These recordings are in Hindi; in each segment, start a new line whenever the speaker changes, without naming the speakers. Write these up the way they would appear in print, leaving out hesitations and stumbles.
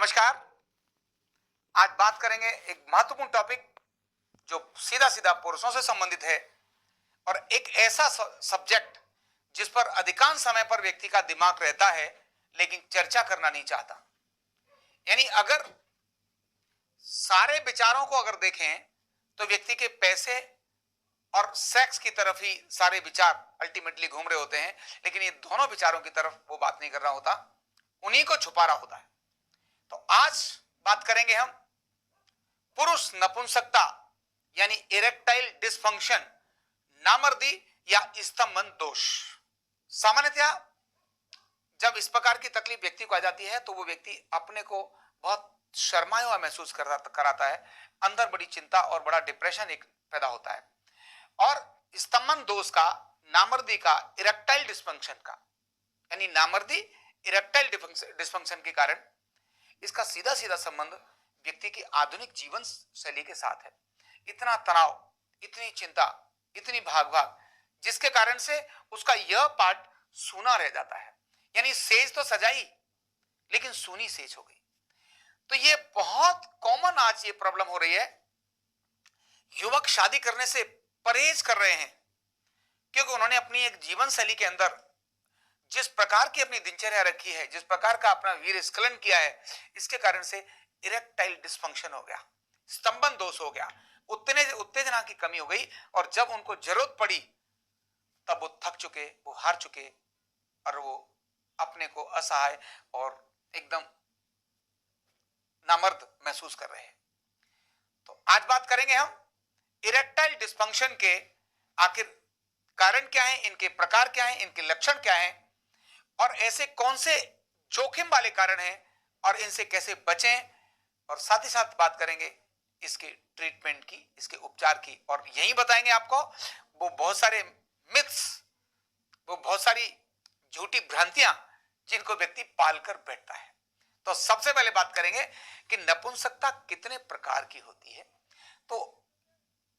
नमस्कार। आज बात करेंगे एक महत्वपूर्ण टॉपिक जो सीधा सीधा पुरुषों से संबंधित है और एक ऐसा सब्जेक्ट जिस पर अधिकांश समय पर व्यक्ति का दिमाग रहता है लेकिन चर्चा करना नहीं चाहता। यानी अगर सारे विचारों को अगर देखें तो व्यक्ति के पैसे और सेक्स की तरफ ही सारे विचार अल्टीमेटली घूम रहे होते हैं, लेकिन ये दोनों विचारों की तरफ वो बात नहीं कर रहा होता, उन्हीं को छुपा रहा होता है। तो आज बात करेंगे हम पुरुष नपुंसकता यानी इरेक्टाइल डिसफंक्शन, नामर्दी या स्तंभन दोष। सामान्यतया जब इस प्रकार की तकलीफ व्यक्ति को आ जाती है तो वो व्यक्ति अपने को बहुत शर्माया हुआ महसूस कराता है, अंदर बड़ी चिंता और बड़ा डिप्रेशन एक पैदा होता है। और स्तंभन दोष का, नामर्दी का, इरेक्टाइल डिसफंक्शन का, यानी नामर्दी इरेक्टाइल डिसफंक्शन के कारण इसका सीधा सीधा संबंध व्यक्ति की आधुनिक जीवन शैली के साथ है। इतना तनाव, इतनी चिंता, इतनी भाग भाग, जिसके कारण से उसका यह पार्ट सूना रह जाता है। यानी सेज तो सजाई लेकिन सूनी सेज हो गई। तो ये बहुत कॉमन आज ये प्रॉब्लम हो रही है। युवक शादी करने से परहेज कर रहे हैं क्योंकि उन्होंने अपनी एक जीवन शैली के अंदर जिस प्रकार की अपनी दिनचर्या रखी है, जिस प्रकार का अपना वीर स्खलन किया है, इसके कारण से इरेक्टाइल डिसफंक्शन हो गया, स्तंभन दोष हो गया, उत्तेजना की कमी हो गई। और जब उनको जरूरत पड़ी तब वो थक चुके, वो हार चुके और वो अपने को असहाय और एकदम नामर्द महसूस कर रहे हैं। तो आज बात करेंगे हम इरेक्टाइल डिसफंक्शन के आखिर कारण क्या है, इनके प्रकार क्या है, इनके लक्षण क्या है और ऐसे कौन से जोखिम वाले कारण हैं और इनसे कैसे बचें। और साथ ही साथ बात करेंगे इसके ट्रीटमेंट की, इसके उपचार की, और यही बताएंगे आपको वो बहुत सारे मिथ्स, वो बहुत सारी झूठी भ्रांतियां जिनको व्यक्ति पालकर बैठता है। तो सबसे पहले बात करेंगे कि नपुंसकता कितने प्रकार की होती है। तो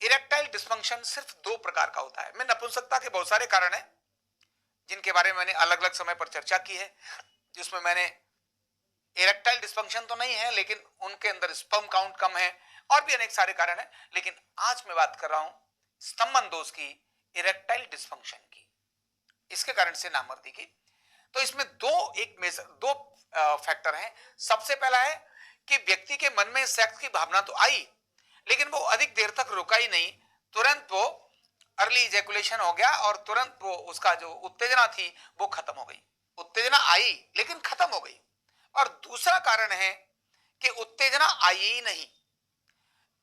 इरेक्टाइल डिसफंक्शन सिर्फ दो प्रकार का होता है। मैं नपुंसकता के बहुत सारे कारण हैं जिनके बारे में मैंने अलग अलग समय पर चर्चा की है, जिसमें मैंने इरेक्टाइल डिसफंक्शन तो नहीं है लेकिन उनके अंदर स्पर्म काउंट कम है और भी अनेक सारे कारण हैं। लेकिन आज मैं बात कर रहा हूं स्तंभन दोष की, इरेक्टाइल डिसफंक्शन की, इसके कारण से नामर्दी की। तो इसमें दो फैक्टर हैं। सबसे पहला है कि व्यक्ति के मन में सेक्स की भावना तो आई लेकिन वो अधिक देर तक रुका ही नहीं, तुरंत वो अर्ली इजैकुलेशन हो गया और तुरंत वो उसका जो उत्तेजना थी वो खत्म हो गई। उत्तेजना आई लेकिन खत्म हो गई। और दूसरा कारण है कि उत्तेजना आई ही नहीं,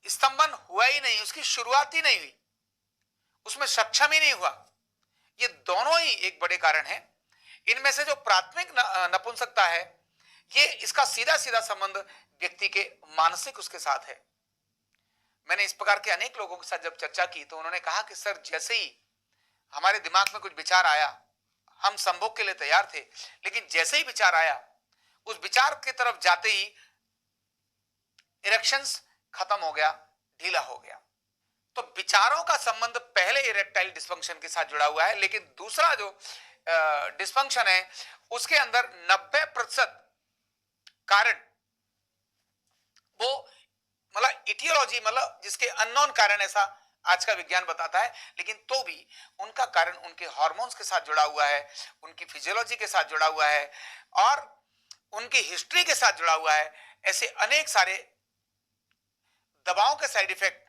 स्तंभन हुआ ही नहीं, उसकी शुरुआत ही नहीं हुई, उसमें सक्षम ही नहीं हुआ। ये दोनों ही एक बड़े कारण हैं। इनमें से जो प्राथमिक नपुंसकता है, ये इसका सीधा सीधा संबंध व्यक्ति के मानसिक उसके साथ है। मैंने इस प्रकार के अनेक लोगों के साथ जब चर्चा की तो उन्होंने कहा कि सर, जैसे ही हमारे दिमाग में कुछ विचार आया, हम संभोग के लिए तैयार थे, लेकिन जैसे ही विचार आया, उस विचार की तरफ जाते ही इरेक्शंस खत्म हो गया, ढीला हो गया। तो विचारों का संबंध पहले इरेक्टाइल डिसफंक्शन के साथ जुड़ा हुआ है, लेकिन दूसरा जो डिसफंक्शन है उसके अंदर 90% कारण वो मतलब इटियोलॉजी, मतलब जिसके अननोन कारण ऐसा आज का विज्ञान बताता है, लेकिन तो भी उनका कारण उनके हार्मोन्स के साथ जुड़ा हुआ है, उनकी फिजियोलॉजी के साथ जुड़ा हुआ है और उनकी हिस्ट्री के साथ जुड़ा हुआ है। ऐसे अनेक सारे दवाओं के साइड इफेक्ट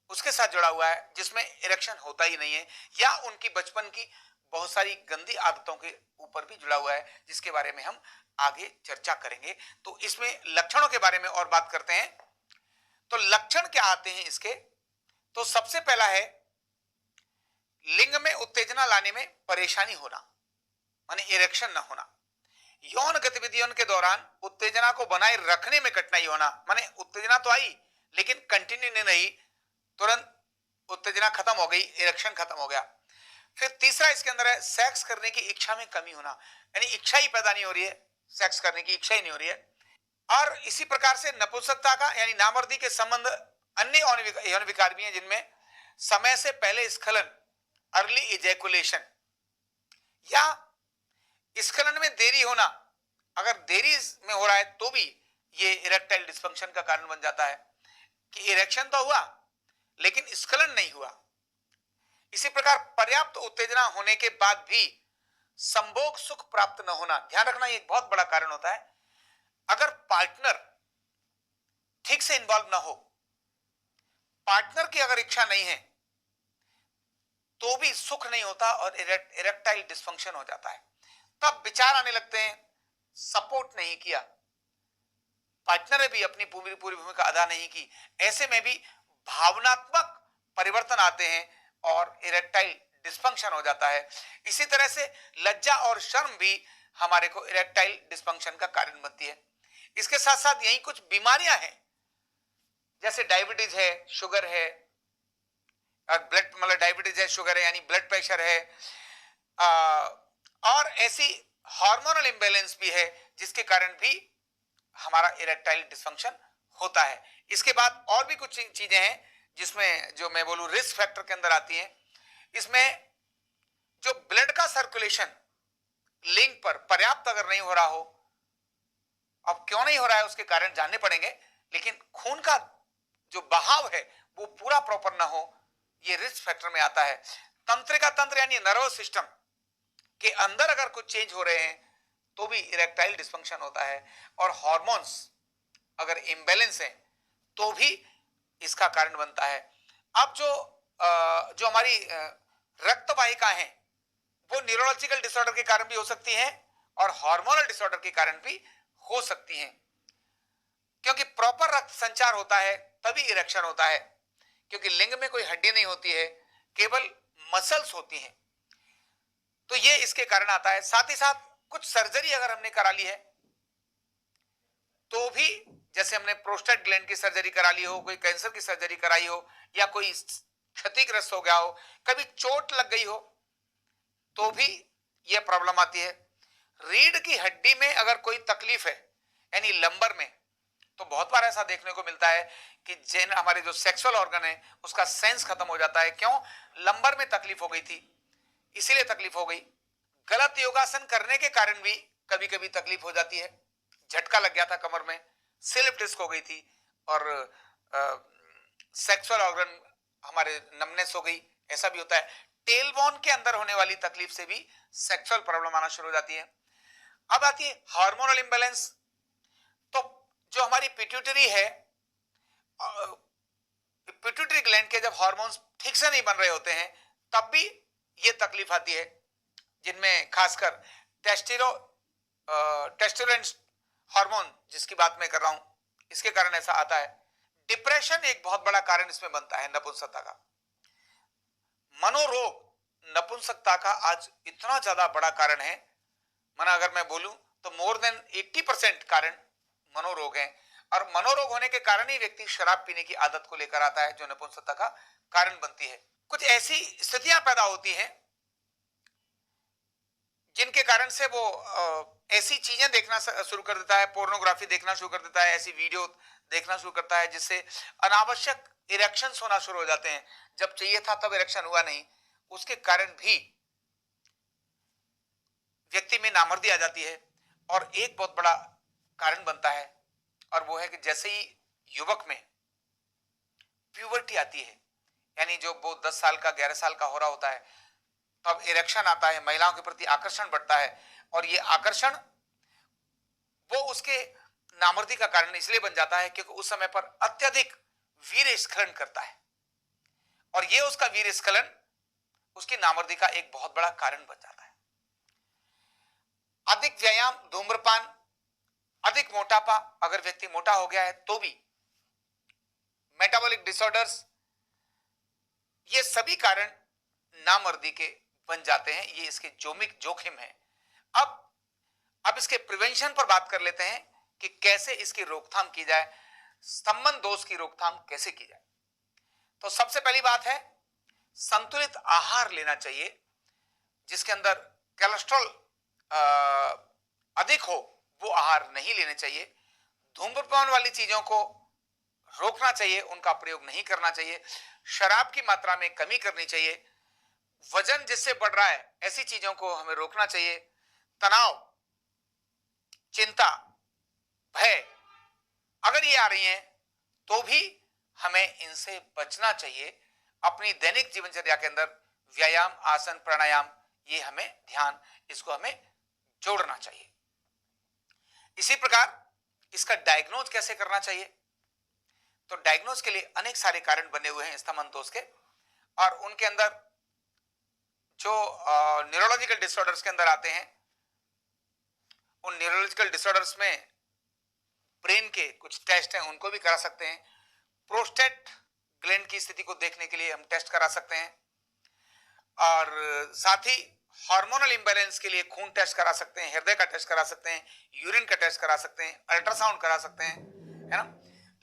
उसके साथ जुड़ा हुआ है जिसमें इरेक्शन होता ही नहीं है, या उनकी बचपन की बहुत सारी गंदी आदतों के ऊपर भी जुड़ा हुआ है, जिसके बारे में हम आगे चर्चा करेंगे। तो इसमें लक्षणों के बारे में और बात करते हैं। तो लक्षण क्या आते हैं इसके? तो सबसे पहला है लिंग में उत्तेजना लाने में परेशानी होना, माने इरेक्शन ना होना। यौन गतिविधियों के दौरान उत्तेजना को बनाए रखने में कठिनाई होना, माने उत्तेजना तो आई लेकिन कंटिन्यू नहीं, तुरंत उत्तेजना खत्म हो गई, इरेक्शन खत्म हो गया। फिर तीसरा इसके अंदर है सेक्स करने की इच्छा में कमी होना, यानी इच्छा ही पैदा नहीं हो रही है, सेक्स करने की इच्छा ही नहीं हो रही है। और इसी प्रकार से नपुंसकता का यानी नामर्दी के संबंध अन्य यौन विकार भी हैं, जिनमें समय से पहले स्खलन, अर्ली इजैकुलेशन, या स्खलन में देरी होना, अगर देरी में हो रहा है तो भी ये इरेक्टाइल डिस्फंक्शन का कारण बन जाता है कि इरेक्शन तो हुआ लेकिन स्खलन नहीं हुआ। इसी प्रकार पर्याप्त उत्तेजना होने के बाद भी संभोग सुख प्राप्त न होना, ध्यान रखना ये एक बहुत बड़ा कारण होता है। अगर पार्टनर ठीक से इन्वॉल्व ना हो, पार्टनर की अगर इच्छा नहीं है तो भी सुख नहीं होता और इरेक्टाइल डिस्फंक्शन हो जाता है। तब विचार आने लगते हैं सपोर्ट नहीं किया, पार्टनर ने भी अपनी पूरी भूमिका अदा नहीं की, ऐसे में भी भावनात्मक परिवर्तन आते हैं और इरेक्टाइल डिस्फंक्शन हो जाता है। इसी तरह से लज्जा और शर्म भी हमारे को इरेक्टाइल डिस्फंक्शन का कारण बनती है। इसके साथ साथ यही कुछ बीमारियां हैं जैसे डायबिटीज है, शुगर है, ब्लड मतलब डायबिटीज है, शुगर है यानी ब्लड प्रेशर है, और ऐसी हार्मोनल इंबैलेंस भी है जिसके कारण भी हमारा इरेक्टाइल डिस्फंक्शन होता है। इसके बाद और भी कुछ चीजें हैं जिसमें जो मैं बोलूं रिस्क फैक्टर के अंदर आती हैं। इसमें जो ब्लड का सर्कुलेशन लिंग पर पर्याप्त अगर नहीं हो रहा हो, अब क्यों नहीं हो रहा है उसके कारण जानने पड़ेंगे, लेकिन खून का जो बहाव है वो पूरा प्रॉपर ना हो, ये रिस्क फैक्टर में आता है। तंत्रिका तंत्र यानी नर्वस सिस्टम के अंदर अगर कुछ चेंज हो रहे हैं तो भी इरेक्टाइल डिस्फंक्शन होता है, और हार्मोन्स अगर इम्बैलेंस है तो भी इसका कारण बनता है। अब जो हमारी रक्त वाहिका है वो न्यूरोलॉजिकल डिसऑर्डर के कारण भी हो सकती हैं और हार्मोनल डिसऑर्डर के कारण भी हो सकती हैं, क्योंकि प्रॉपर रक्त संचार होता है तभी इरेक्शन होता है, क्योंकि लिंग में कोई हड्डी नहीं होती है, केवल मसल्स होती हैं, तो ये इसके कारण आता है। साथ ही साथ कुछ सर्जरी अगर हमने करा ली है तो भी, जैसे हमने प्रोस्टेट ग्लैंड की सर्जरी करा ली हो, कोई कैंसर की सर्जरी कराई हो, या कोई क्षतिग्रस्त हो गया हो, कभी चोट लग गई हो, तो भी यह प्रॉब्लम आती है। रीढ़ की हड्डी में अगर कोई तकलीफ है यानी लंबर में, तो बहुत बार ऐसा देखने को मिलता है कि जिन हमारे जो सेक्सुअल ऑर्गन है उसका सेंस खत्म हो जाता है। क्यों? लंबर में तकलीफ हो गई थी, इसीलिए तकलीफ हो गई। गलत योगासन करने के कारण भी कभी कभी तकलीफ हो जाती है, झटका लग गया था कमर में, स्लिप डिस्क हो गई थी, और सेक्सुअल ऑर्गन हमारे नमनेस हो गई, ऐसा भी होता है। टेल बोन के अंदर होने वाली तकलीफ से भी सेक्सुअल प्रॉब्लम आना शुरू हो जाती है। अब आती है हार्मोनल इंबैलेंस। तो जो हमारी पिट्यूटरी है, पिट्यूटरी ग्लैंड के जब हार्मोन्स ठीक से नहीं बन रहे होते हैं तब भी ये तकलीफ आती है, जिनमें खासकर टेस्टोस्टेरोन हार्मोन जिसकी बात मैं कर रहा हूं, इसके कारण ऐसा आता है। डिप्रेशन एक बहुत बड़ा कारण इसमें बनता है नपुंसकता का। मनोरोग नपुंसकता का आज इतना ज्यादा बड़ा कारण है, माना अगर मैं बोलूं तो मोर देन 80% कारण मनोरोग हैं, और मनोरोग होने के कारण ही व्यक्ति शराब पीने की आदत को लेकर आता है जो नपुंसकता का कारण बनती है। कुछ ऐसी स्थितियां पैदा होती हैं जिनके कारण से वो ऐसी चीजें देखना शुरू कर देता है, पोर्नोग्राफी देखना शुरू कर देता है, ऐसी वीडियो देखना शुरू करता है जिससे अनावश्यक इरेक्शंस होना शुरू हो जाते हैं। जब चाहिए था तब इरेक्शन हुआ नहीं, उसके कारण भी व्यक्ति में नामर्दी आ जाती है। और एक बहुत बड़ा कारण बनता है, और वो है कि जैसे ही युवक में प्यूबर्टी आती है, यानी जो वो 10 साल का 11 साल का हो रहा होता है, तब इरेक्शन आता है, महिलाओं के प्रति आकर्षण बढ़ता है, और ये आकर्षण वो उसके नामर्दी का कारण इसलिए बन जाता है क्योंकि उस समय पर अत्यधिक वीर्य स्खलन करता है, और ये उसका वीर्य स्खलन उसकी नामर्दी का एक बहुत बड़ा कारण बन जाता है। अधिक व्यायाम, धूम्रपान, अधिक मोटापा, अगर व्यक्ति मोटा हो गया है तो भी, मेटाबॉलिक डिसऑर्डर्स, ये सभी कारण नामर्दी के बन जाते हैं। ये इसके जोखिम है। अब इसके प्रिवेंशन पर बात कर लेते हैं कि कैसे इसकी रोकथाम की जाए, संबंध दोष की रोकथाम कैसे की जाए। तो सबसे पहली बात है संतुलित आहार लेना चाहिए, जिसके अंदर कोलेस्ट्रॉल अधिक हो वो आहार नहीं लेने चाहिए। धूम्रपान वाली चीजों को रोकना चाहिए, उनका प्रयोग नहीं करना चाहिए। शराब की मात्रा में कमी करनी चाहिए। वजन जिससे बढ़ रहा है ऐसी चीजों को हमें रोकना चाहिए। तनाव, चिंता, भय अगर ये आ रही हैं तो भी हमें इनसे बचना चाहिए। अपनी दैनिक जीवनचर्या के अंदर व्यायाम, आसन, प्राणायाम, ये हमें ध्यान, इसको हमें जोड़ना चाहिए। इसी प्रकार इसका डायग्नोज कैसे करना चाहिए? तो डायग्नोज के लिए अनेक सारे कारण बने हुए हैं स्तंभन दोष के, और उनके अंदर जो न्यूरोलॉजिकल डिसऑर्डर्स के अंदर आते हैं, उन न्यूरोलॉजिकल डिसऑर्डर्स में ब्रेन के कुछ टेस्ट हैं, उनको भी करा सकते हैं। प्रोस्टेट ग्लैंड की स्थिति को देखने के लिए हम टेस्ट करा सकते हैं, और साथ ही हार्मोनल इंबैलेंस के लिए खून टेस्ट करा सकते हैं, हृदय का टेस्ट करा सकते हैं, यूरिन का टेस्ट करा सकते हैं, अल्ट्रासाउंड करा सकते हैं, है ना।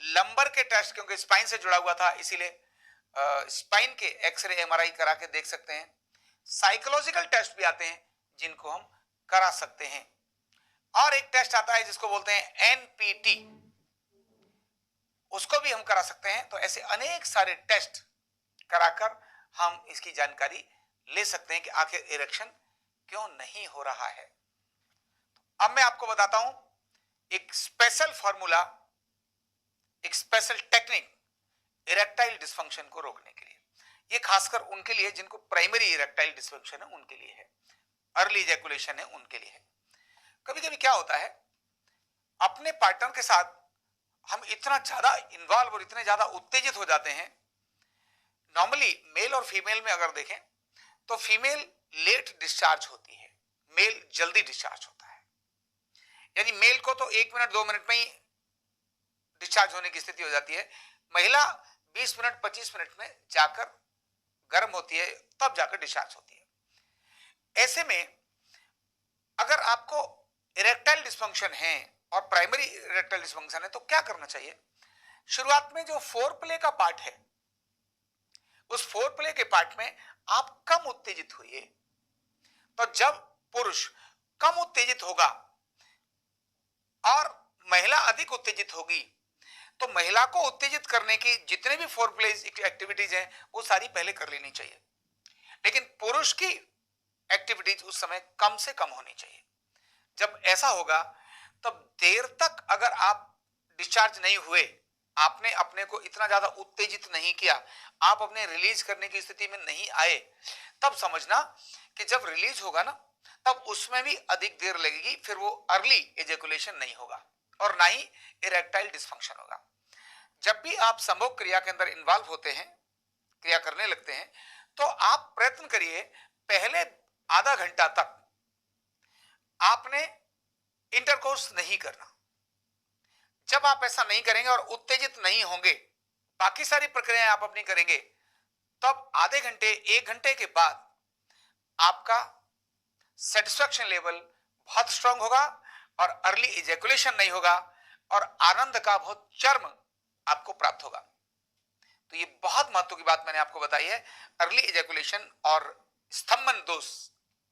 लंबर के टेस्ट, क्योंकि स्पाइन से जुड़ा हुआ था इसीलिए स्पाइन के एक्सरे, एमआरआई करा के देख सकते हैं। साइकोलॉजिकल टेस्ट भी आते हैं जिनको हम करा सकते हैं, और एक टेस्ट आता है जिसको बोलते हैं एनपीटी, उसको भी हम करा सकते हैं। तो ऐसे अनेक सारे टेस्ट कराकर हम इसकी जानकारी ले सकते हैं कि आखिर इरेक्शन क्यों नहीं हो रहा है। अब मैं आपको बताता हूं एक स्पेशल फॉर्मूला, एक स्पेशल टेक्निक इरेक्टाइल डिस्फंक्शन को रोकने के लिए। ये खासकर उनके लिए जिनको प्राइमरी इरेक्टाइल डिस्फंक्शन है उनके लिए है, अर्ली इजैकुलेशन है उनके लिए है। कभी कभी क्या होता है, अपने पार्टनर के साथ हम इतना ज्यादा इन्वॉल्व और इतने ज्यादा उत्तेजित हो जाते हैं। नॉर्मली मेल और फीमेल में अगर देखें तो फीमेल लेट डिस्चार्ज होती है, मेल जल्दी डिस्चार्ज होता है। यानी मेल को तो 1 मिनट 2 मिनट में ही डिस्चार्ज होने की स्थिति हो जाती है, महिला 20 मिनट 25 मिनट में जाकर गर्म होती है, तब जाकर डिस्चार्ज होती है। ऐसे में अगर आपको इरेक्टाइल डिस्फंक्शन है और प्राइमरी इरेक्टाइल डिस्फंक्शन है तो क्या करना चाहिए? शुरुआत में जो फोर प्ले का पार्ट है, उस फोर प्ले के पार्ट में आप कम उत्तेजित हुए। तो जब पुरुष कम उत्तेजित होगा और महिला अधिक उत्तेजित होगी, तो महिला को उत्तेजित करने की जितने भी फोर प्ले एक्टिविटीज हैं वो सारी पहले कर लेनी चाहिए, लेकिन पुरुष की एक्टिविटीज उस समय कम से कम होनी चाहिए। जब ऐसा होगा तब देर तक अगर आप डिस्चार्ज नहीं हुए, आपने अपने को इतना ज्यादा उत्तेजित नहीं किया, आप अपने रिलीज करने की स्थिति में नहीं आए, तब समझना कि जब रिलीज होगा ना तब उसमें भी अधिक देर लगेगी, फिर वो अर्ली एजेकुलेशन नहीं होगा और ना ही इरेक्टाइल डिस्फंक्शन होगा। जब भी आप संभोग क्रिया के अंदर इन्वॉल्व होते हैं, क्रिया करने लगते हैं, तो आप प्रयत्न करिए पहले आधा घंटा तक आपने इंटरकोर्स नहीं करना। जब आप ऐसा नहीं करेंगे और उत्तेजित नहीं होंगे, बाकी सारी प्रक्रियाएं आप अपनी करेंगे, तब आधे घंटे 1 घंटे के बाद आपका सेटिस्फैक्शन लेवल बहुत स्ट्रांग होगा और अर्ली इजैकुलेशन नहीं होगा और आनंद का बहुत चरम आपको प्राप्त होगा। तो ये बहुत महत्व की बात मैंने आपको बताई है। अर्ली इजैकुलेशन और स्तंभन दोष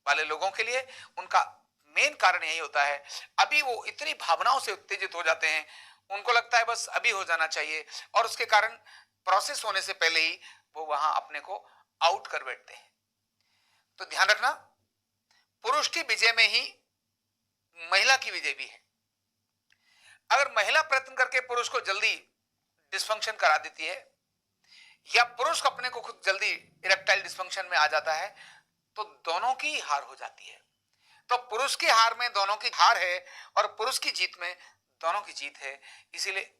वाले लोगों के लिए उनका मेन कारण यही होता है, अभी वो इतनी भावनाओं से उत्तेजित हो जाते हैं, उनको लगता है बस अभी हो जाना चाहिए, और उसके कारण प्रोसेस होने से पहले ही वो वहां अपने को आउट कर बैठते हैं। तो ध्यान रखना, पुरुष की विजय में ही महिला की विजय भी है। अगर महिला प्रयत्न करके पुरुष को जल्दी डिस्फंक्शन करा देती है, या पुरुष अपने को खुद जल्दी इरेक्टाइल डिस्फंक्शन में आ जाता है, तो दोनों की हार हो जाती है। तो पुरुष की हार में दोनों की हार है और पुरुष की जीत में दोनों की जीत है। इसीलिए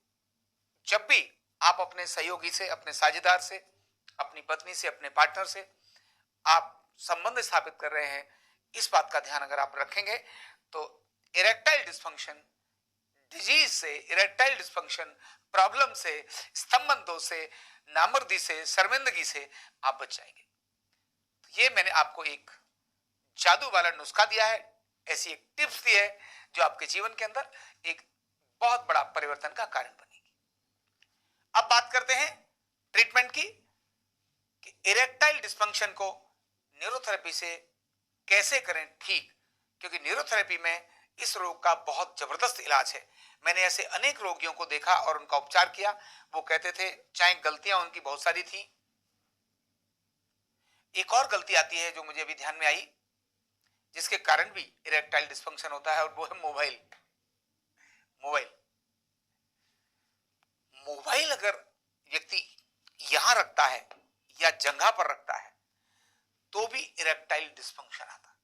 जब भी आप अपने सहयोगी से, अपने साझेदार से, अपनी पत्नी से, अपने पार्टनर से आप संबंध स्थापित कर रहे हैं, इस बात का ध्यान अगर आप रखेंगे तो इरेक्टाइल डिस्फंक्शन डिजीज से, इरेक्टाइल डिस्फंक्शन प्रॉब्लम से, स्तंभन दोष से, नामर्दी से, शर्मिंदगी से आप बच जाएंगे। तो ये मैंने आपको एक जादू वाला नुस्खा दिया है, ऐसी एक टिप्स दी है जो आपके जीवन के अंदर एक बहुत बड़ा परिवर्तन का कारण बनेगी। अब बात करते हैं ट्रीटमेंट की, कि इरेक्टाइल डिस्फंक्शन को न्यूरोथेरेपी से कैसे करें ठीक, क्योंकि न्यूरोथेरेपी में इस रोग का बहुत जबरदस्त इलाज है। मैंने ऐसे अनेक रोगियों को देखा और उनका उपचार किया। वो कहते थे चाहे गलतियां उनकी बहुत सारी थी, एक और गलती आती है जो मुझे अभी ध्यान में आई, जिसके कारण भी इरेक्टाइल डिस्फंक्शन होता है, और वो है मोबाइल। मोबाइल, मोबाइल अगर व्यक्ति यहां रखता है या जंघा पर रखता है तो भी इरेक्टाइल डिस्फंक्शन आता है।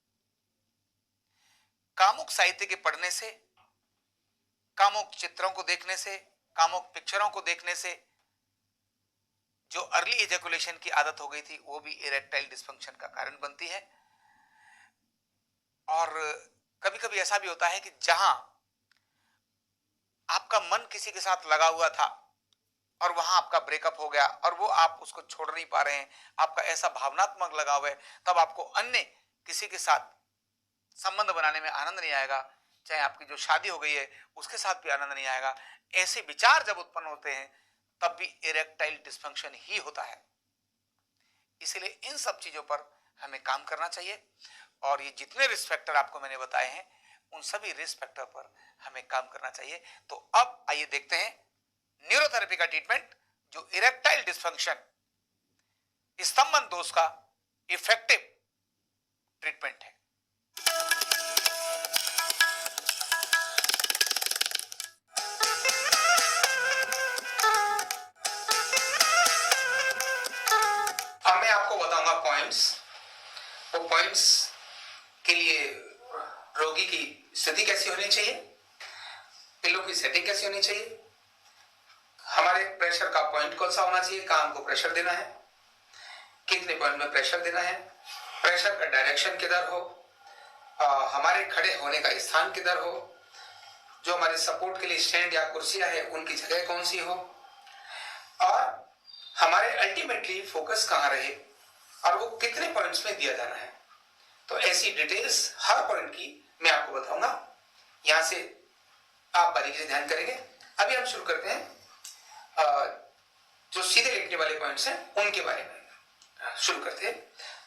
कामुक साहित्य के पढ़ने से, कामुक चित्रों को देखने से, कामुक पिक्चरों को देखने से जो अर्ली एजैकुलेशन की आदत हो गई थी वो भी इरेक्टाइल डिस्फंक्शन का कारण बनती है। और कभी कभी ऐसा भी होता है कि जहां आपका मन किसी के साथ लगा हुआ था और वहां आपका ब्रेकअप हो गया और वो आप उसको छोड़ नहीं पा रहे हैं, आपका ऐसा भावनात्मक लगाव है, तब आपको अन्य किसी के साथ संबंध बनाने में आनंद नहीं आएगा, चाहे आपकी जो शादी हो गई है उसके साथ भी आनंद नहीं आएगा। ऐसे विचार जब उत्पन्न होते हैं तब भी इरेक्टाइल डिस्फंक्शन ही होता है। इसलिए इन सब चीजों पर हमें काम करना चाहिए और ये जितने रिस्क फैक्टर आपको मैंने बताए हैं उन सभी रिस्क फैक्टर पर हमें काम करना चाहिए। तो अब आइए देखते हैं न्यूरोथेरेपी का ट्रीटमेंट जो इरेक्टाइल डिस्फंक्शन, स्तंभन दोष का इफेक्टिव ट्रीटमेंट है। अब मैं आपको बताऊंगा पॉइंट्स। वो पॉइंट्स के लिए रोगी की स्थिति कैसी होनी चाहिए, पिलो की सेटिंग कैसी होनी चाहिए, हमारे प्रेशर का पॉइंट कौन सा होना चाहिए, कहां हमको प्रेशर देना है, कितने पॉइंट में प्रेशर देना है, प्रेशर का डायरेक्शन किधर हो, हमारे खड़े होने का स्थान किधर हो, जो हमारे सपोर्ट के लिए स्टैंड या कुर्सियां है उनकी जगह कौन सी हो, और हमारे अल्टीमेटली फोकस कहां रहे और वो कितने पॉइंट्स में दिया जाना है। तो ऐसी डिटेल्स हर पॉइंट की मैं आपको बताऊंगा। यहां से आप बारीकी से ध्यान करेंगे। अभी हम शुरू करते हैं जो सीधे लिखने वाले पॉइंट्स हैं उनके बारे में शुरू करते हैं।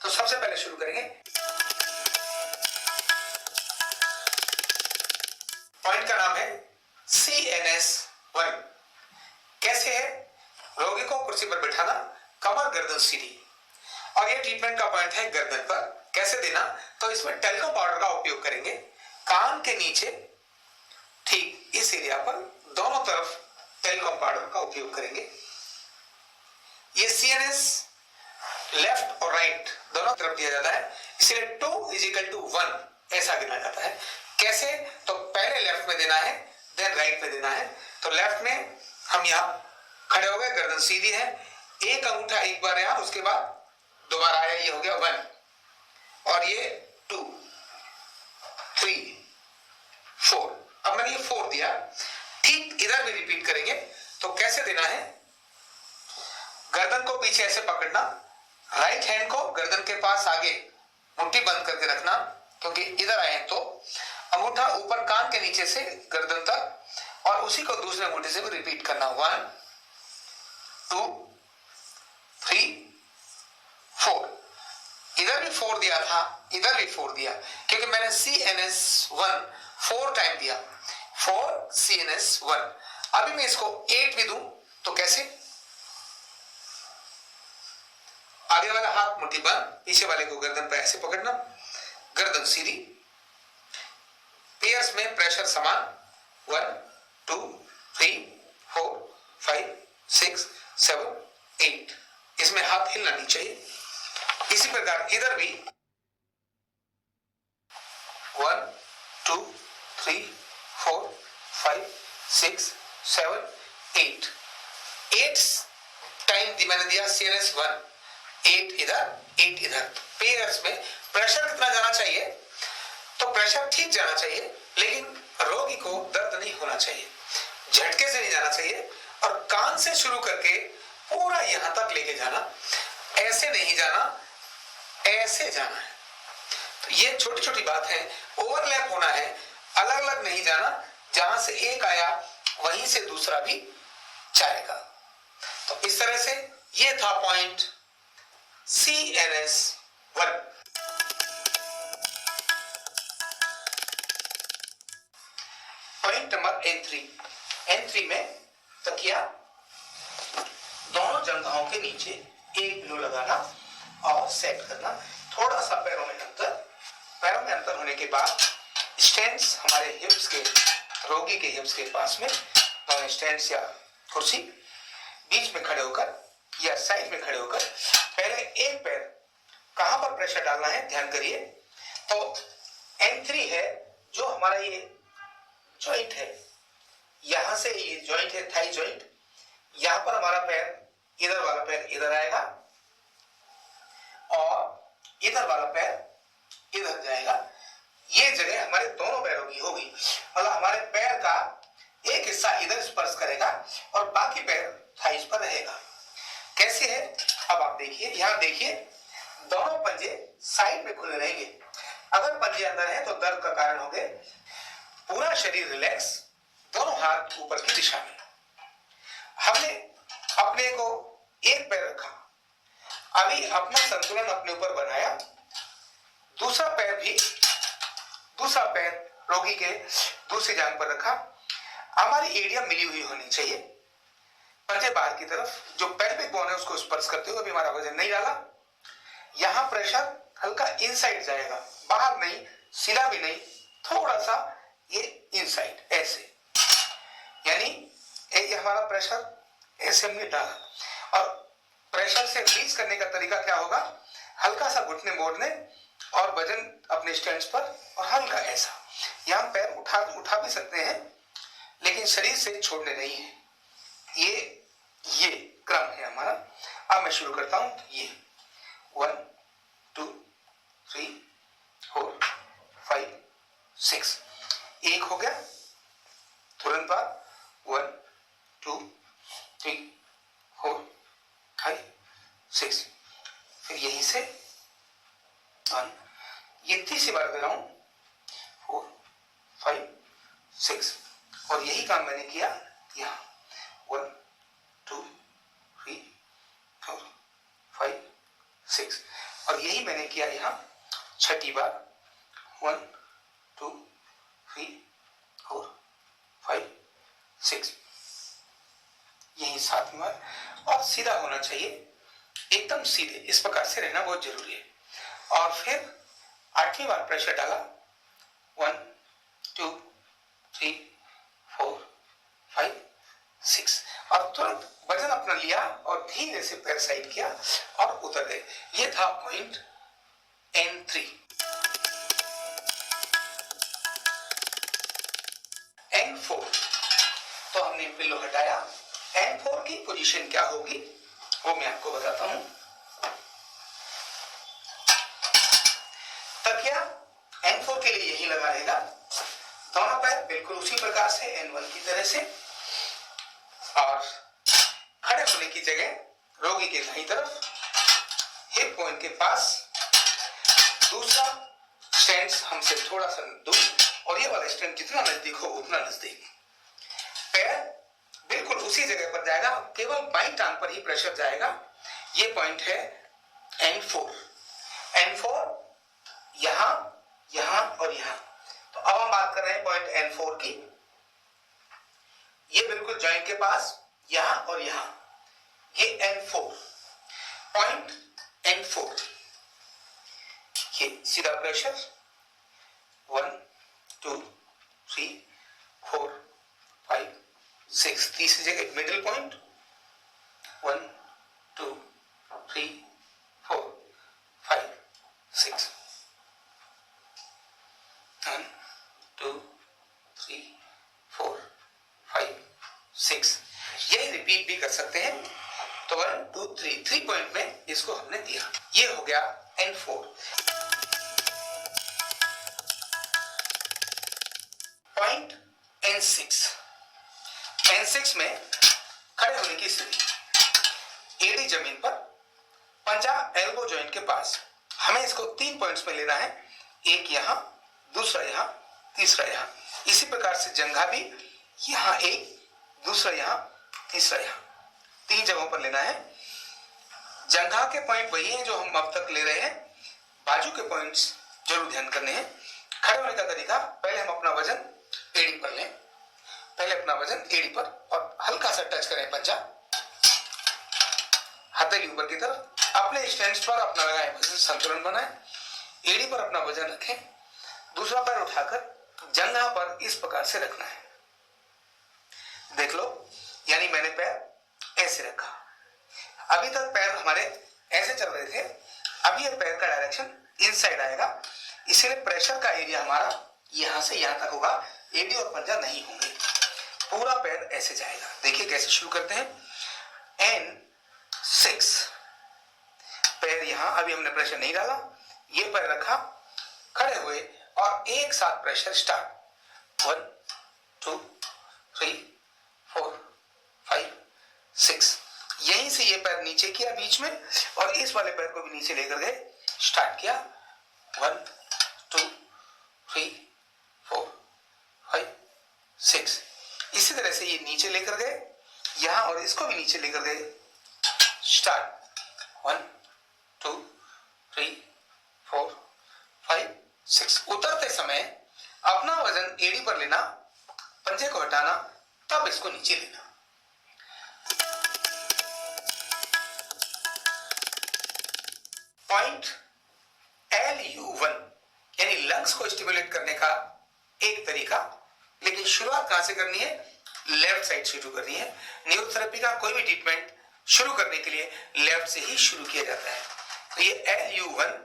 तो सबसे पहले शुरू करेंगे पॉइंट का नाम है CNS1। कैसे है? रोगी को कुर्सी पर बिठाना, कमर गर्दन सीधी, और ये ट्रीटमेंट का पॉइंट है गर्दन पर। कैसे देना? तो इसमें टेल्को पाउडर का उपयोग करेंगे कान के नीचे, ठीक इस एरिया पर दोनों तरफ टेल्को पाउडर का उपयोग करेंगे। ये CNS लेफ्ट और राइट दोनों तरफ दिया जाता है, इसलिए 2 = 1 ऐसा गिना जाता है। कैसे? तो पहले लेफ्ट में देना है, देन राइट में देना है। तो लेफ्ट में हम यहां खड़े हो गए, गर्दन सीधी है, एक अंगूठा एक बार यहां, उसके बाद दोबारा आया, ये हो गया 1, और ये 2, 3, 4। अब मैंने ये 4 दिया, ठीक इधर भी रिपीट करेंगे। तो कैसे देना है? गर्दन को पीछे ऐसे पकड़ना, राइट हैंड को गर्दन के पास आगे मुट्ठी बंद करके रखना, क्योंकि इधर आए तो अंगूठा ऊपर कान के नीचे से गर्दन तक, और उसी को दूसरे अंगूठे से भी रिपीट करना। 1, 2, 3, 4। इधर भी 4 दिया था, इधर भी 4 दिया, क्योंकि मैंने CNS1 4 टाइम दिया, 4 CNS1। अभी मैं इसको 8 भी दूं तो कैसे? आगे वाला हाथ मुट्ठी बंद, पीछे वाले को गर्दन पर ऐसे पकड़ना, गर्दन सीधी, पेयर्स में प्रेशर समान, 1, 2, 3, 4, 5, 6, 7, 8। इसमें हाथ हिलना नहीं चाहिए। इसी प्रकार इधर भी 1, 2, 3, 4, 5, 6, 7, 8 टाइम मैंने दिया CNS1। 8 इधर, 8 इधर। पेयर्स में प्रेशर कितना जाना चाहिए? तो प्रेशर ठीक जाना चाहिए, लेकिन रोगी को दर्द नहीं होना चाहिए, झटके से नहीं जाना चाहिए, और कान से शुरू करके पूरा यहां तक लेके जाना, ऐसे नहीं जाना, ऐसे जाना है। तो ये छोटी छोटी बात है, ओवरलैप होना है, अलग अलग नहीं जाना, जहां से एक आया वहीं से दूसरा भी जाएगा। तो इस तरह से ये था point CNS1। Point number N3 में तकिया दोनों जंघाओं के नीचे एक पिलो लगाना और सेट करना, थोड़ा सा पैरों में अंतर होने के बाद स्टैंड्स हमारे हिप्स के रोगी के हिप्स के पास में स्टैंड या कुर्सी, बीच में खड़े होकर या साइड में खड़े होकर पहले एक पैर कहां पर प्रेशर डालना है ध्यान करिए। तो N3 है जो हमारा ये जॉइंट है, यहां से ये जॉइंट है थाई जॉइंट, यहां पर हमारा पैर, इधर वाला पैर इधर आएगा और इधर वाला पैर इधर जाएगा। ये जगह हमारे दोनों पैरों की होगी, मतलब हमारे पैर का एक हिस्सा इधर स्पर्श करेगा और बाकी पैर थाइस पर रहेगा। कैसे है अब आप देखिए, यहां देखिए दोनों पंजे साइड में खुले रहेंगे। अगर पंजे अंदर है तो दर्द का कारण होंगे। पूरा शरीर रिलैक्स, दोनों हाथ ऊपर की दिशा में। हमने अपने को एक पैर रखा, अभी अपना संतुलन अपने ऊपर बनाया, दूसरा पैर रोगी के दूसरी जांघ पर रखा। हमारी एरिया मिली हुई होनी चाहिए, पंजे बाहर की तरफ, जो पेल्विक बोन है उसको स्पर्श करते हुए अभी हमारा वजन नहीं डाला। यहां प्रेशर हल्का इनसाइड जाएगा, बाहर नहीं, सीधा भी नहीं, थोड़ा सा ये इनसाइड ऐसे, यानी ये हमारा प्रेशर ऐसे हमने डाला। और प्रेशर से रिलीज करने का तरीका क्या होगा, हल्का सा घुटने मोड़ने और वजन अपने स्टैंड्स पर और हल्का ऐसा। यहां पैर उठा भी सकते हैं लेकिन शरीर से छोड़ने नहीं है। ये क्रम है हमारा। अब मैं शुरू करता हूं। ये 1 2 3 4 5 6 एक हो गया, तुरंत बाद 1 2 3 4 5 6, फिर यहीं से 1, ये तीसरी बार कर रहा हूं 4 5 6, और यही काम मैंने किया यहाँ 1 2 3 4 5 6, और यही मैंने किया यहाँ छठी बार 1 2 3 4 5 6, यही 7वीं बार। और सीधा होना चाहिए, एकदम सीधे, इस प्रकार से रहना बहुत जरूरी है। और फिर 8वीं बार प्रेशर डाला 1 2 3 4 5 6, और तुरंत वजन अपना लिया और धीरे से पैर साइड किया और उतर गए। ये था पॉइंट N3। N4 तो हमने पिल्लो हटाया। N4 की पोजीशन क्या होगी वो मैं आपको बताता हूं। तकिया N4 के लिए यही लगा रहेगा, दोनों पैर बिल्कुल उसी प्रकार से N1 की तरह से, और खड़े होने की जगह रोगी के दाईं तरफ हिप पॉइंट के पास, दूसरा स्टैंड हमसे थोड़ा सा दूर, और ये वाला स्टैंड जितना नजदीक हो उतना नजदीक। पैर बिल्कुल उसी जगह पर जाएगा, केवल बाईं टांग पर ही प्रेशर जाएगा। ये पॉइंट है N4। N4 यहां, यहां और यहां। तो अब हम बात कर रहे हैं पॉइंट N4 की। ये बिल्कुल जॉइंट के पास, यहां और यहां, ये N4 पॉइंट। N4 ये सीधा प्रेशर 1 2 3 4 5 6, तीसरी जगह मिडिल पॉइंट 1 2 3 4 5 6, 1 2 3 4 5 6, यही रिपीट भी कर सकते हैं। तो 1 2 3 पॉइंट में इसको हमने दिया। ये हो गया N4। Point N6। N6 में खड़े होने की स्थिति, एडी जमीन पर, पंजा एल्बो जॉइंट के पास। हमें इसको 3 पॉइंट्स में लेना है, एक यहां, दूसरा यहां, तीसरा यहां। इसी प्रकार से जंघा भी यहां एक, दूसरा यहां, तीसरा यहां, 3 जगहों पर लेना है। जंघा के पॉइंट वही हैं जो हम अब तक ले रहे हैं, बाजू के पॉइंट्स जरूर ध्यान करने हैं। खड़े होने का तरीका, पहले हम अपना वजन एड़ी पर लें, पहले अपना वजन एड़ी पर और हल्का सा टच करें पंजा, हथेली ऊपर की तरफ, अपने स्टैंड्स पर अपना लगाएं वजन, संतुलन बनाएं, एड़ी पर अपना वजन रखें, दूसरा पैर उठाकर जंघा पर इस प्रकार से रखना है। देख लो, यानी मैंने पैर ऐसे रखा, अभी तक पैर हमारे ऐसे चल रहे थे, अब ये पैर का डायरेक्शन इनसाइड आएगा, इसलिए प्रेशर का एरिया हमारा यहां से यहां तक होगा, एडी और पंजा नहीं होंगे, पूरा पैर ऐसे जाएगा। देखिए कैसे शुरू करते हैं, N6, पैर यहां, अभी हमने प्रेशर नहीं डाला, ये पैर रखा, खड़े हुए और एक साथ प्रेशर स्टार्ट, 1 2 3 4 5 6, यहीं से ये पैर नीचे किया बीच में और इस वाले पैर को भी नीचे लेकर गए, स्टार्ट किया, 1 2 3 4 5 6, इसी तरह से ये नीचे लेकर गए यहां और इसको भी नीचे लेकर गए, स्टार्ट, 1 2 3 4 5 6, उतरते समय अपना वजन एड़ी पर लेना, पंजे को हटाना, तब इसको नीचे लेना। पॉइंट LU1 यानी लंग्स को स्टिमुलेट करने का एक तरीका, लेकिन शुरुआत कहां से करनी है, लेफ्ट साइड से शुरू करनी है। न्यूरोथेरेपी का कोई भी ट्रीटमेंट शुरू करने के लिए लेफ्ट से ही शुरू किया जाता है, तो ये LU1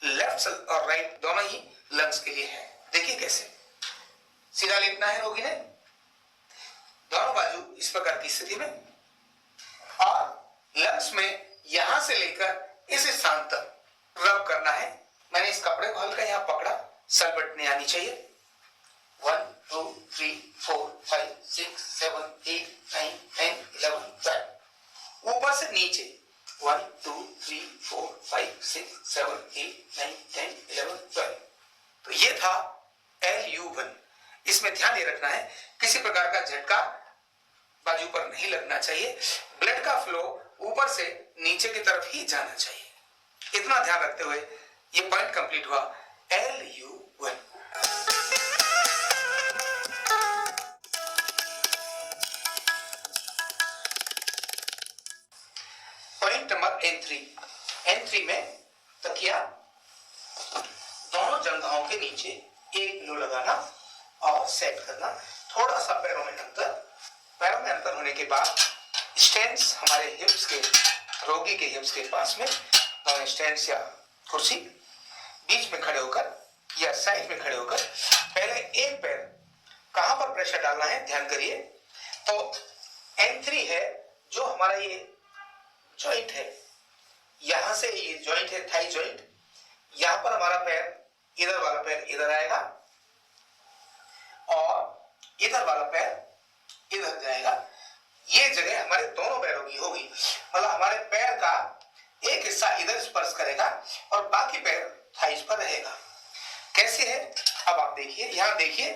लेफ्ट और राइट दोनों ही लंग्स के लिए है। देखिए कैसे, सीधा लेटना है रोगी ने, दोनों बाजू इस प्रकार की स्थिति में, और लंग्स में यहां से लेकर इस स्थान तक रब करना है। मैंने इस कपड़े को हल्का यहां पकड़ा, सलबट नहीं आनी चाहिए। 1 2 3 4 5 6 7 8 9 10 11 12, ऊपर से नीचे 1 2 3 4 5 6 7 8 9 10 11 12, तो ये था LU1। इसमें ध्यान ये रखना है, किसी प्रकार का झटका बाजू पर नहीं लगना चाहिए, ब्लड का फ्लो ऊपर से नीचे की तरफ ही जाना चाहिए, इतना ध्यान रखते हुए ये पॉइंट कंप्लीट हुआ LU1। पॉइंट नंबर N3 में तकिया दोनों जंघाओं के नीचे एक पिलो लगाना और सेट करना, थोड़ा सा पैरों में अंतर होने के बाद स्टैंड्स हमारे हिप्स के, रोगी के हिप्स के पास में स्टैंड्स या कुर्सी, बीच में खड़े होकर या साइड में खड़े होकर पहले एक पैर कहां पर प्रेशर डालना है ध्यान करिए। तो N3 है जो हमारा ये जॉइंट है, यहां से ये जॉइंट है थाई जॉइंट, यहां पर हमारा पैर, इधर वाला पैर इधर आएगा और इधर वाला पैर इधर जाएगा, ये जगह हमारे दोनों पैरों की होगी, मतलब हमारे पैर का एक हिस्सा इधर स्पर्श करेगा और बाकी पैर थाइस पर रहेगा। कैसे है, अब आप देखिए, यहां देखिए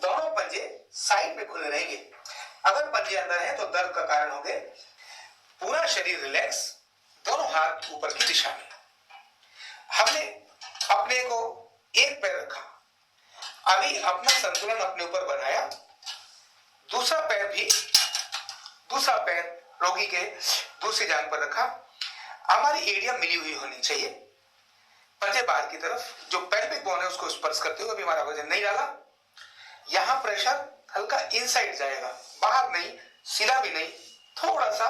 दोनों पंजे साइड में खुले रहेंगे, अगर पंजे अंदर है तो दर्द का कारण होंगे। पूरा शरीर रिलैक्स, दोनों हाथ ऊपर की दिशा में, हमने अपने को एक पैर रखा, अभी अपना संतुलन अपने ऊपर बनाया, दूसरा पैर रोगी के दूसरी जांघ पर रखा, हमारी एरिया मिली हुई होनी चाहिए, पंजे बाहर की तरफ, जो पेल्विक बोन है उसको स्पर्श करते हुए अभी हमारा वजन नहीं डाला, यहां प्रेशर हल्का इनसाइड जाएगा, बाहर नहीं, सीधा भी नहीं, थोड़ा सा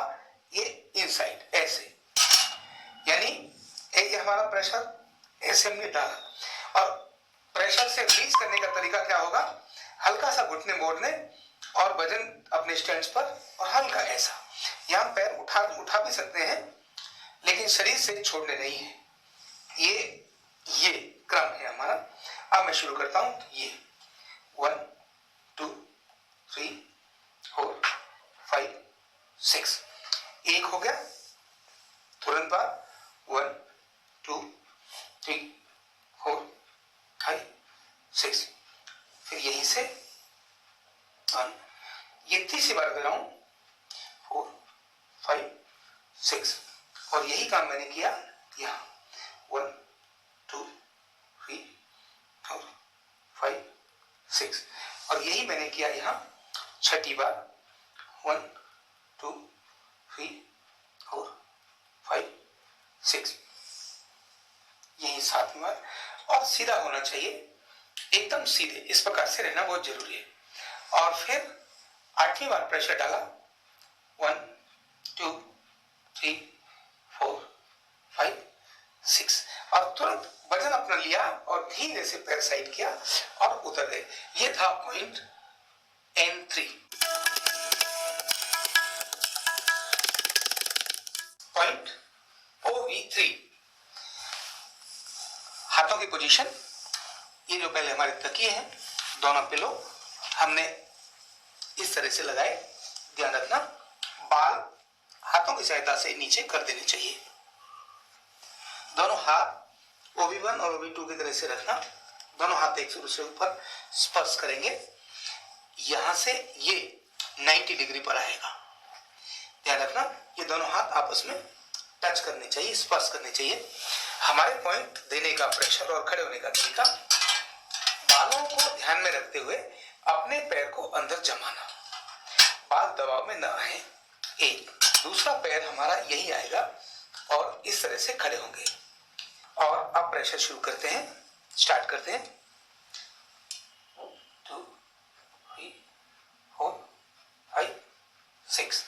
ये इनसाइड ऐसे, यानी ये हमारा प्रेशर ऐसे हमने डाला, और प्रेशर से रिलीज करने का तरीका क्या होगा, हल्का सा घुटने मोड़ने और वजन अपने स्टैंड्स पर, और हल्का ऐसा, यहां पैर उठा भी सकते हैं लेकिन शरीर से छोड़ने नहीं है, ये क्रम है हमारा। अब मैं शुरू करता हूं, ये 1 2 3 4 5 6, एक हो गया, तुरंत बाद 1 2 3 4 5 6, फिर यहीं से 1, ये तीसरी बार कर रहा हूं, 4 5 6, और यही काम मैंने किया यहां 1 2 3 4 5 6, और यही मैंने किया यहां छठी बार 1 2 3 4 5 6, यही 7वीं बार, और सीधा होना चाहिए, एकदम सीधे, इस प्रकार से रहना बहुत जरूरी है। और फिर 8वीं बार प्रेशर डाला, 1 2 3 4 5 6 और तुरंत वजन अपना लिया और धीरे से पैर साइड किया और उतर गए। ये था पॉइंट N3। पॉइंट OV3, हाथों की पोजीशन, ये जो पहले हमारे तकिए हैं दोनों पिलो हमने इस तरह से लगाए। ध्यान रखना बाल हाथों की सहायता से नीचे कर देने चाहिए। दोनों हाथ OV1 और OV2 की तरह से रखना। दोनों हाथ एक से दूसरे ऊपर स्पर्श करेंगे। यहां से ये 90 डिग्री पर आएगा। ध्यान रखना ये दोनों हाथ आपस में टच करने चाहिए, स्पर्श करने चाहिए। हमारे पॉइंट देने का प्रेशर और खड़े होने का तरीका, बालों को ध्यान में रखते हुए अपने पैर को अंदर जमाना, बाल दबाव में न आए। एक दूसरा पैर हमारा यही आएगा और इस तरह से खड़े होंगे। और अब प्रेशर शुरू करते हैं, स्टार्ट करते हैं। 2 3 4 5 6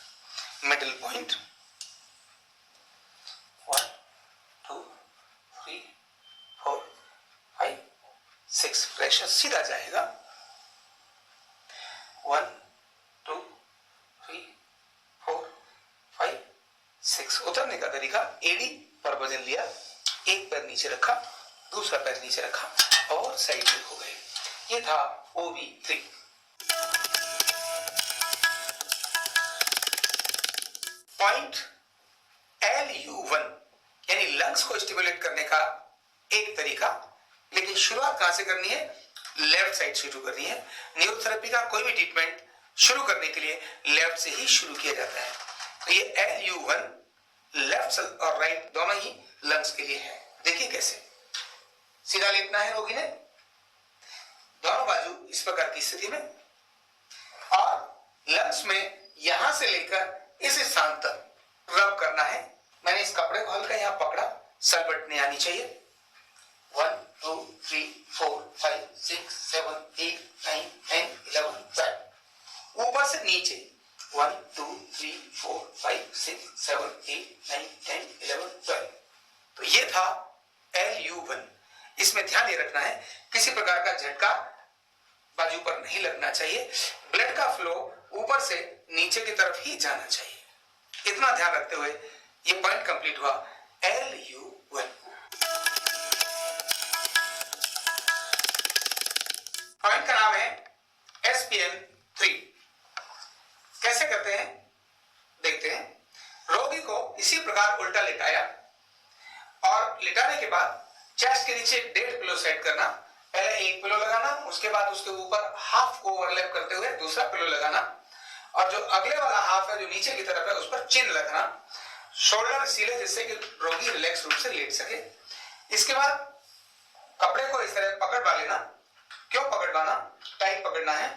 मिडिल पॉइंट, 1 2 3 4 5 6 प्रेशर सीधा जाएगा। 1 2 3 4 5 6 उतरने का तरीका, एडी पर वजन लिया, एक पैर नीचे रखा, दूसरा पैर नीचे रखा और साइड में हो गए। ये था OV3। पॉइंट LU1 यानी लंग्स को स्टिमुलेट करने का एक तरीका, लेकिन शुरुआत कहां से करनी है? लेफ्ट साइड से शुरू करनी है। न्यूरोथेरेपी का कोई भी ट्रीटमेंट शुरू करने के लिए लेफ्ट से ही शुरू किया जाता है। तो ये LU1 लेफ्ट और राइट दोनों ही लंग्स के लिए है। देखिए कैसे सीधा लेटना है रोगी ने, दोनों बाजू इस प्रकार की स्थिति में, और लंग्स में यहां से लेकर इस स्थान तक रब करना है। मैंने इस कपड़े को हल्का यहां पकड़ा, सलबट नहीं आनी चाहिए। 1 2 3 4 5 6 7 8 9 10 11 12 ऊपर से नीचे 1 2 3 4 5 6 7 8 9 10 11 12। तो ये था LU1। इसमें ध्यान ये रखना है किसी प्रकार का झटका बाजू पर नहीं लगना चाहिए, ब्लड का फ्लो ऊपर से नीचे की तरफ ही जाना चाहिए। इतना ध्यान रखते हुए ये पॉइंट कंप्लीट हुआ LU1। पॉइंट का नाम है SPN3। कैसे करते हैं देखते हैं। रोगी को इसी प्रकार उल्टा लेटाया और लेटाने के बाद चेस्ट के नीचे 1.5 पिलो सेट करना। पहले एक पिलो लगाना, उसके बाद उसके ऊपर हाफ को ओवरलैप करते हुए दूसरा पिलो लगाना, और जो अगले वाला हाफ है जो नीचे की तरफ है उस पर चिन रखना, शोल्डर सीधे जिससे कि रोगी रिलैक्स रूप से लेट सके। इसके बाद कपड़े को इस तरह पकड़वा लेना। क्यों पकड़वाना? टाइट पकड़ना है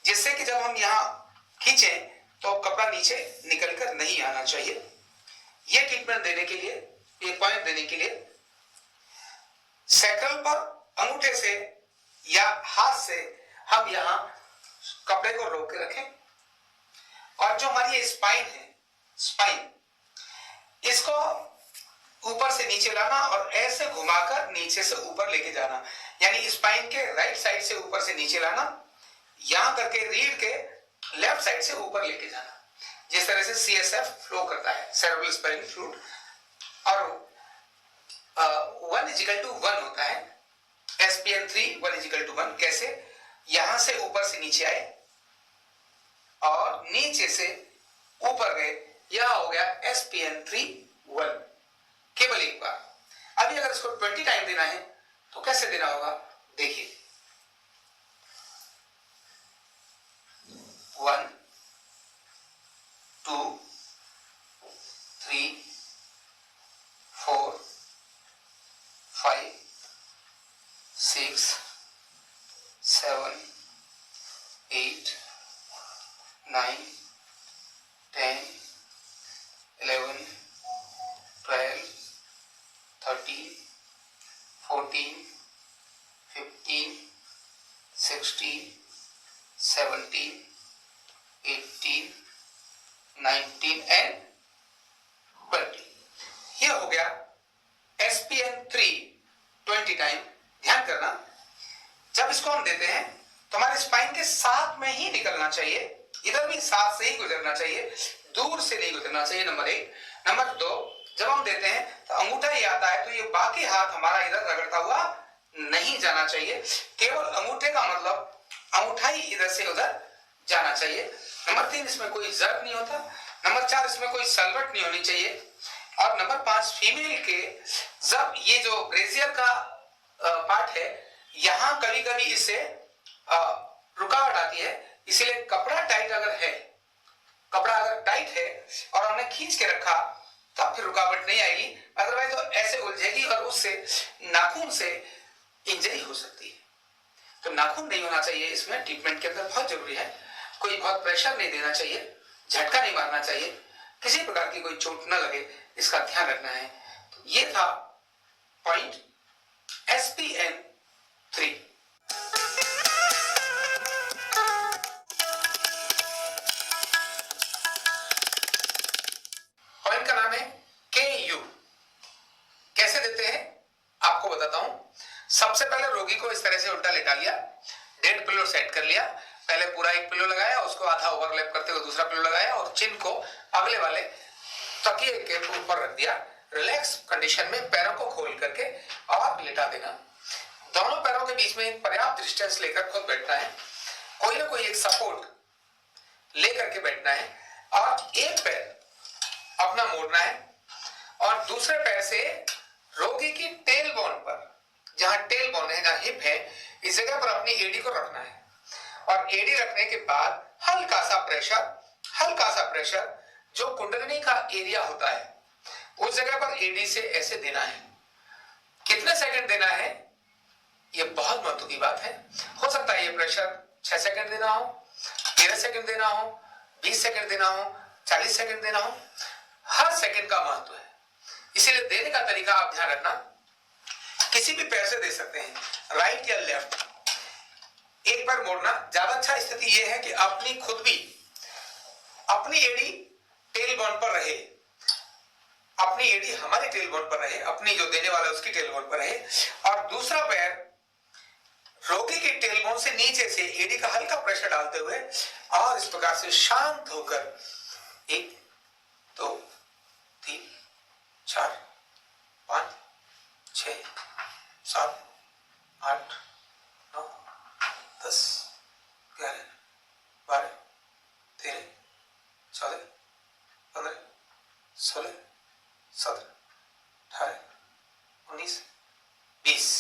जिससे कि जब हम यहाँ खींचे तो कपड़ा नीचे निकलकर नहीं आना चाहिए। यह ट्रीटमेंट देने के लिए, ये पॉइंट देने के लिए सैक्रल पर अंगूठे से या हाथ से हम यहाँ कपड़े को रोक के रखें, और जो हमारी स्पाइन है, स्पाइन इसको ऊपर से नीचे लाना और ऐसे घुमाकर नीचे से ऊपर लेके जाना, यानी स्पाइन के राइट साइड से ऊपर से नीचे लाना, यहां करके रीढ़ के लेफ्ट साइड से ऊपर लेके जाना, जिस तरह से CSF फ्लो करता है, सेरेब्रल स्पाइनल फ्लूइड। और 1:1 होता है SPN3 1:1। कैसे? यहां से ऊपर से नीचे आए और नीचे से ऊपर गए, यह हो गया SPN3 1। केवल एक बार। अभी अगर इसको 20 टाइम देना है तो कैसे देना होगा देखिए। 1 2 3 4 5 6 7 8 9 10 11 12 13 14 15 16 17 ध्यान करना, जब इसको हम देते हैं तो हमारे स्पाइन के साथ में ही निकलना चाहिए, इधर भी साथ से ही गुजरना चाहिए, दूर से नहीं गुजरना चाहिए, नंबर एक। नंबर दो, जब हम देते हैं तो अंगूठा ही आता है तो ये बाकी हाथ हमारा इधर रगड़ता हुआ नहीं जाना चाहिए, केवल अंगूठे का मतलब अंगूठा ही इधर से उधर जाना चाहिए। नंबर तीन, इसमें कोई जर्ब नहीं होता। नंबर चार, इसमें कोई सलवट नहीं होनी चाहिए। और नंबर पांच, फीमेल के जब ये जो ब्रेजियर का पार्ट है, यहां कभी कभी इससे रुकावट आती है, इसीलिए कपड़ा टाइट अगर है, कपड़ा अगर टाइट है और हमने खींच के रखा तब फिर रुकावट नहीं आएगी, अदरवाइज तो ऐसे उलझेगी और उससे नाखून से इंजरी हो सकती है। तो नाखून नहीं होना चाहिए इसमें, ट्रीटमेंट के अंदर बहुत जरूरी है। कोई बहुत प्रेशर नहीं देना चाहिए, झटका नहीं मारना चाहिए, किसी प्रकार की कोई चोट न लगे, इसका ध्यान रखना है। तो ये था पॉइंट SPN 3। पॉइंट का नाम है KU। कैसे देते हैं आपको बताता हूं। सबसे पहले रोगी को इस तरह से उल्टा लेटा लिया, डेड पिलो सेट कर लिया, पहले पूरा एक पिलो लगाया, उसको आधा ओवरलैप करते हुए दूसरा पिलो लगाया और चिन को अगले वाले तकिए के ऊपर रख दिया। रिलैक्स कंडीशन में पैरों को खोल करके और लेटा देना। दोनों पैरों के बीच में एक पर्याप्त डिस्टेंस लेकर खुद बैठना है, कोई ना कोई एक सपोर्ट लेकर के बैठना है और एक पैर अपना मोड़ना है और दूसरे पैर से रोगी की टेल बोन पर, जहां टेल बोन है, जहां हिप है, इस जगह पर अपनी एडी को रखना है और एडी रखने के बाद हल्का सा प्रेशर जो कुंडलिनी का एरिया होता है उस जगह पर एडी से ऐसे देना है। कितने सेकंड देना है ये बहुत महत्व की बात है। हो सकता है ये प्रेशर 6 सेकंड देना हो, 13 सेकंड देना हो, 20 सेकंड देना हो, 40 सेकंड देना हो, हर सेकंड का महत्व है। इसीलिए देने का तरीका आप ध्यान रखना, किसी भी पैर से दे सकते हैं, राइट या लेफ्ट। एक बार मोड़ना ज्यादा अच्छा स्थिति यह है कि अपनी खुद भी अपनी एडी टेल बोन पर रहे, अपनी एडी हमारी टेल बोन पर रहे, अपनी जो देने वाला है उसकी टेल बोन पर रहे और दूसरा पैर रोगी की टेल बोन से नीचे से एडी का हल्का प्रेशर डालते हुए और इस प्रकार से शांत होकर 1 2 3 4 5 6 7 8 9 10 11 12 13 14 15 16 17 18 19 20।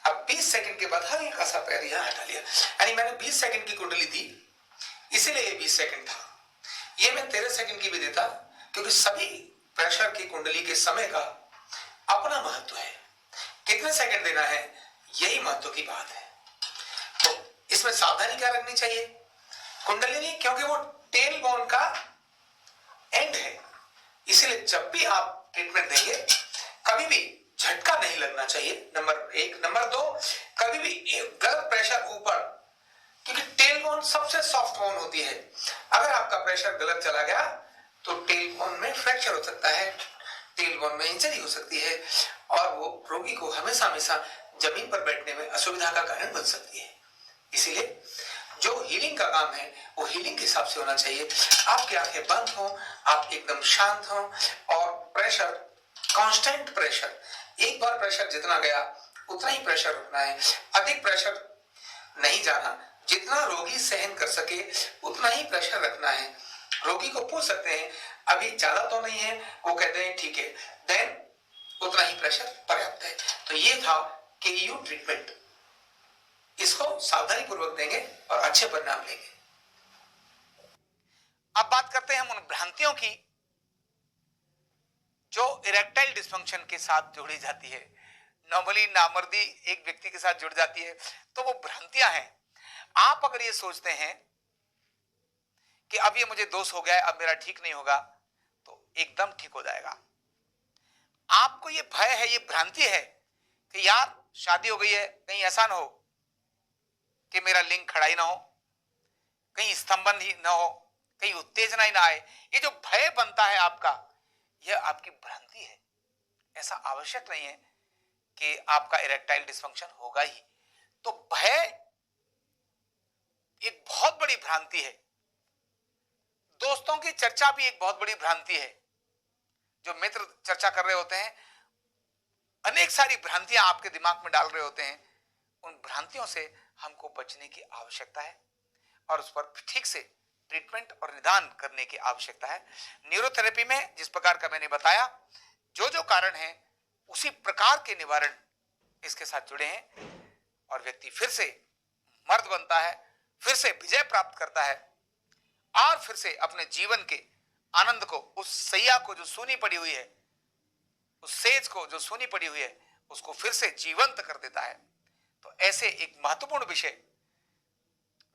अब 20 सेकंड के बाद हल्का सा पैर यहां हटा लिया, यानी मैंने 20 सेकंड की कुंडली दी इसीलिए ये 20 सेकंड था। ये मैं 13 सेकंड की भी देता क्योंकि सभी प्रेशर की कुंडली के समय का अपना महत्व है। कितने सेकंड देना है यही महत्व की बात है। तो इसमें सावधानी क्या रखनी चाहिए, कुंडलिनी क्योंकि वो टेल बोन का एंड है, इसीलिए जब भी आप ट्रीटमेंट देंगे कभी भी झटका नहीं लगना चाहिए, नंबर एक। नंबर दो, कभी भी गलत प्रेशर ऊपर, क्योंकि टेल बोन सबसे सॉफ्ट बोन होती है, अगर आपका प्रेशर गलत चला गया तो टेल बोन में फ्रैक्चर हो सकता है, टेल बोन में इंजरी हो सकती है और वो रोगी को हमेशा हमेशा जमीन पर बैठने में असुविधा का कारण बन सकती है। इसीलिए जो हीलिंग का काम है वो हीलिंग के हिसाब से होना चाहिए। आपकी आंखें बंद हो, आप एकदम शांत हो और प्रेशर कांस्टेंट प्रेशर, एक बार प्रेशर जितना गया उतना ही प्रेशर रखना है, अधिक प्रेशर नहीं जाना, जितना रोगी सहन कर सके उतना ही प्रेशर रखना है। रोगी को पूछ सकते हैं अभी ज्यादा तो नहीं है, वो कहते हैं ठीक है, देन उतना ही प्रेशर पर्याप्त है। तो ये था KU ट्रीटमेंट, इसको सावधानी पूर्वक देंगे और अच्छे परिणाम लेंगे। अब बात करते हैं हम उन भ्रांतियों की जो इरेक्टाइल डिस्फंक्शन के साथ जोड़ी जाती है। नॉर्मली नामर्दी एक व्यक्ति के साथ जुड़ जाती है, तो वो भ्रांतियां हैं। आप अगर ये सोचते हैं कि अब ये मुझे दोष हो गया है, अब मेरा ठीक नहीं होगा, तो एकदम ठीक हो जाएगा। आपको ये भय है, ये भ्रांति है कि यार शादी हो गई है, कहीं ऐसा ना हो कि मेरा लिंग खड़ा ही ना हो, कहीं स्तंभन ही ना हो, कहीं उत्तेजना ही ना आए। ये जो भय बनता है आपका, यह आपकी भ्रांति है। ऐसा आवश्यक नहीं है कि आपका इरेक्टाइल डिस्फंक्शन होगा ही। तो भय एक बहुत बड़ी भ्रांति है। दोस्तों की चर्चा भी एक बहुत बड़ी भ्रांति है। जो मित्र चर्चा कर रहे होते हैं, अनेक सारी भ्रांतियां आपके दिमाग में डाल रहे होते हैं। उन भ्रांतियों से हमको बचने की आवश्यकता है और उस पर ठीक से ट्रीटमेंट और निदान करने की आवश्यकता है। न्यूरोथेरेपी में जिस प्रकार का मैंने बताया, जो जो कारण है उसी प्रकार के निवारण इसके साथ जुड़े हैं और व्यक्ति फिर से मर्द बनता है, फिर से विजय प्राप्त करता है और फिर से अपने जीवन के आनंद को, उस सैया को जो सूनी पड़ी हुई है, उस सेज को जो सूनी पड़ी हुई है, उसको फिर से जीवंत कर देता है। तो ऐसे एक महत्वपूर्ण विषय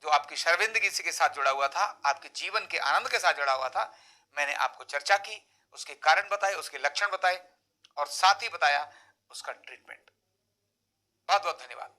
जो आपकी शर्मिंदगी के साथ जुड़ा हुआ था, आपके जीवन के आनंद के साथ जुड़ा हुआ था, मैंने आपको चर्चा की, उसके कारण बताए, उसके लक्षण बताए और साथ ही बताया उसका ट्रीटमेंट। बहुत बहुत धन्यवाद।